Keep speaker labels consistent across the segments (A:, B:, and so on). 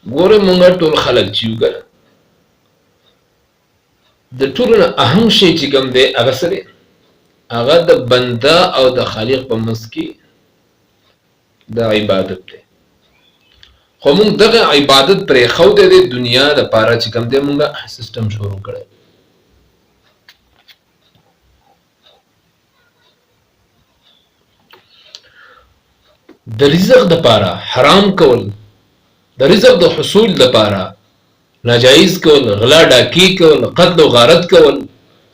A: ګوره مونږ ټول خلک چې یو ګره د ټولو نه اهم شی چې کوم دی هغه څه دی؟ هغه د بنده او د خالق په منځ کې د عبادت دی. خو مونږ دغه عبادت پرې ښودی دی دنیا دپاره چې کوم دی مونږ سیسټم شروع کړی. د رزق دپاره حرام کول، د رزق د حصول دپاره ناجایز کول، غلا ډاکي کول، قتل و غارت کول،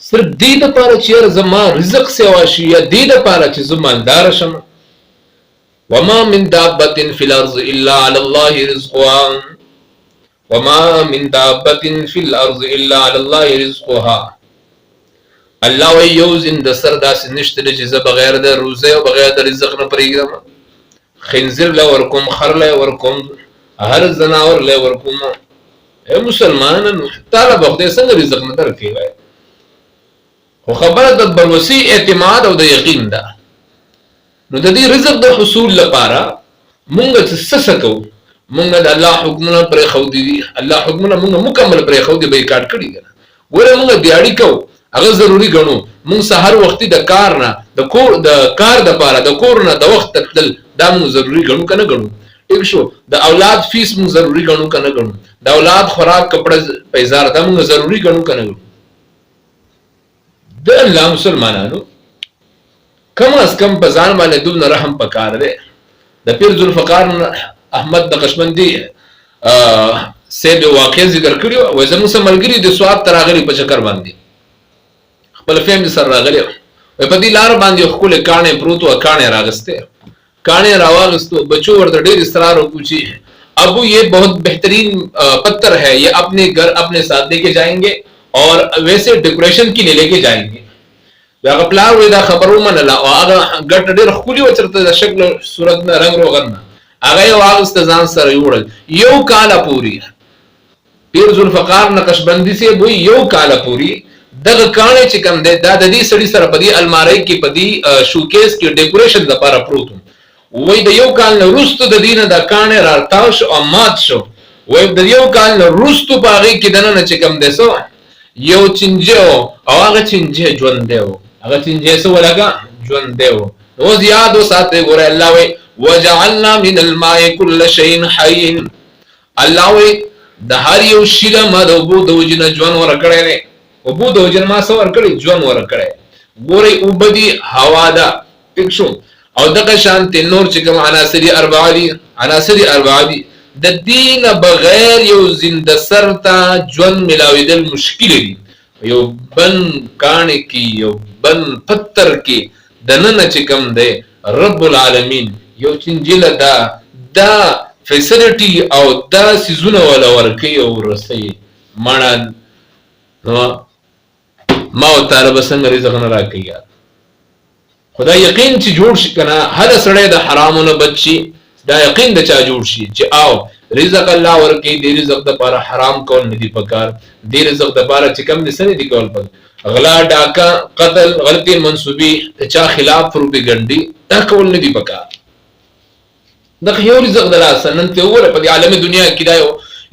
A: صرف دې دپاره چې یاره زما رزق سیوا شي یا دې دپاره چې زه مالداره شم. وما من دابة في الأرض إلا على الله رزقها وما من دابة في الأرض إلا على الله رزقها. الله وی یو زنده سر داسې نشته چې زه بغیر د روزۍ او بغیر د رزق نه پرېږدم. خنزیر له ورکوم، خر له ورکوم، هر ځناور له ورکوم. اے مسلمانانو تعالی به خدای څنګه رزق نه درکوي وایي؟ خو خبره د بروسي اعتماد او د یقین ده. نو د دې رزق د حصول لپاره مونږ څه کوو؟ مونږ د الله حکمونه پرېښودي دي. الله حکمونه مونږ مکمل پرېښودي، بایکاټ کړي که نه. ګوره مونږ دیاړي کوو، هغه ضروري ګڼو. مونږ سهار وختي د کار نه د کار دپاره د کور نه د وخت تلل دا مونږ ضروري ګڼو که نه ګڼو؟ ټیک شو. د اولاد فیس مونږ ضروري ګڼو که نه ګڼو؟ د اولاد خوراک کپړه پیزار دا مونږ ضروري ګڼو که نه ګڼو؟ د الله مسلمانانو کم از کم په ځان باندې دومره رحم پکار دی. د پیر ذوالفقار احمد نقشبندي صاحب واقع ذکر کړی و، وایي زموږ سره ملګري د سوات ته راغلي په چکر باندې، خپل فیملي سره راغلي وایي په دې لار باندې ښکلې کاڼې پروت وه، کاڼې راغستې، کاڼې راواغستو. بچو ورته ډېر اصرار وکړو چې ابو یہ بہت بہترین پتھر ہے، یہ اپنے گھر اپنے ساتھ لے کے جائیں گے اور ویسے ڈیکوریشن کے لیے لے کے جائیں گے. هغه پلار وایي دا خبر ومنله او هغه ګټه ډېره ښکلې وه چېرته د شکل صورت نه رنګ روغن نه، هغه یې واغسته ځان سره یوړل. یو کاله پورې پیر ذوالفقار نقشبندي صاحب وایي یو کاله پورې دغه کاڼی چې کوم دی دا د دې سړي سره په دې المارۍ کې په دې شوکیس کې ډیکوریشن دپاره پروت و. وایي د یو کال نه وروسته د دې نه دا کاڼی راتاو شو او مات شو. وایي د یو کال نه وروستو په هغې کې دننه چې کوم دی څه یو چینجی و او هغه چینجی ژوندی و، هغه چینجی څه ولګه ژوندی و. اوس یاد وساتئ. ګوره الله وایي وجعلنا من الماء كل شيء حي. الله وایي د هر یو شي له ما د اوبو د وجې نه ژوند ورکړی دی. اوبو د وجې نه ما څه ورکړی؟ ژوند ورکړی. ګورئ اوبه دي، هوا ده، ټیک شو. او دغه شانتې نور چې کوم عناصر اربعه دي، عناصر اربعه دي، د دې نه بغیر یو زنده سر ته ژوند ملاوېدل مشکل دي. یو بند کاڼې کې، یو بند پتر کې دننه چې کوم دی رب العالمین یو چینجله دا فیسلټي او دا سیزونه ولا ورکوي او ورسوي. ماړه نو ما او تعالی به څنګه رزق نه راکوي؟ خدا یقین چې جوړ شي که نه، هر سړی د حرامو نه بچ شي، دا یقین د چا جوړ شي چې او رزق الله ورکوي. دې رزق دپاره حرام کول نه دي پکار. دې رزق دپاره چې کوم دي څه نه دي کول پکار؟ غلا ډاکه قتل غلطي منصوبي د چا خلاف پروپیګنډي دا کول نه دي پکار. دغه یو رزق د لاسه نن ته وګوره په دې عالم دنیا کې دا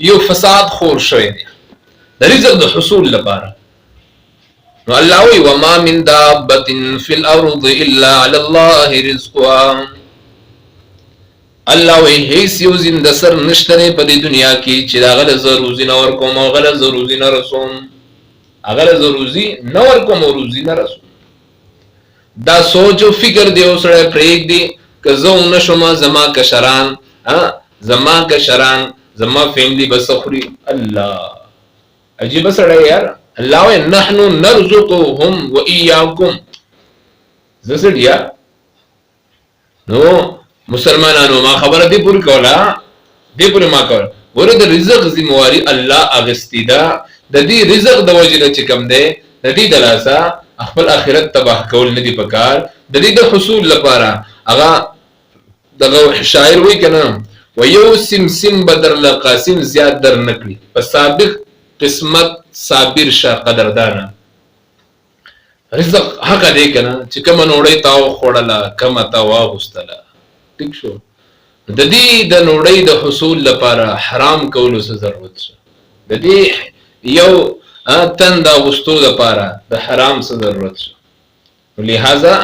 A: یو فساد خور شوی دی د رزق د حصول لپاره. نو الله وی وما من دابة في الارض الا على الله رزقها. الله وی هیڅ یو زنده سر نشته په دې دنیا کې چې هغه له زه روزي نه ورکوم او هغه له زه روزي نه رسوم، هغه له زه روزي نه ورکوم او روزي نه رسوم. دا سوچ او فکر دی او سړی پرېږدي که زه ونه شوم زما کشران زما فیملی به څه خوري. الله عجیبه سړی یار. الله وی نحن نرزقهم وإياكم. زه سړیا نو مسلمانانو ما خبره دې پوری کوله، دې پوری ما کوله. ګوره د رزق ذمواري الله اغستی ده. د دې رزق د وجې نه چې کوم دی د دې د لاسه خپل آخرت تباه کول نه دي پکار. د دې د حصول لپاره هغه دغه شاعر وایي که نه ویو سمسم به درله قاسم زیات در نکړي، په سابق قسمت صابر شه قدردانه. رزق حق دی که نه چې کومه نوړۍ تا وخوړله کومه تا واغوستله، ټیک شو. د دې د نوړۍ د حصول لپاره حرام کولو څه ضرورت شو د دې یو تن د غستو لپاره د حرام څه ضرورت شو لہذا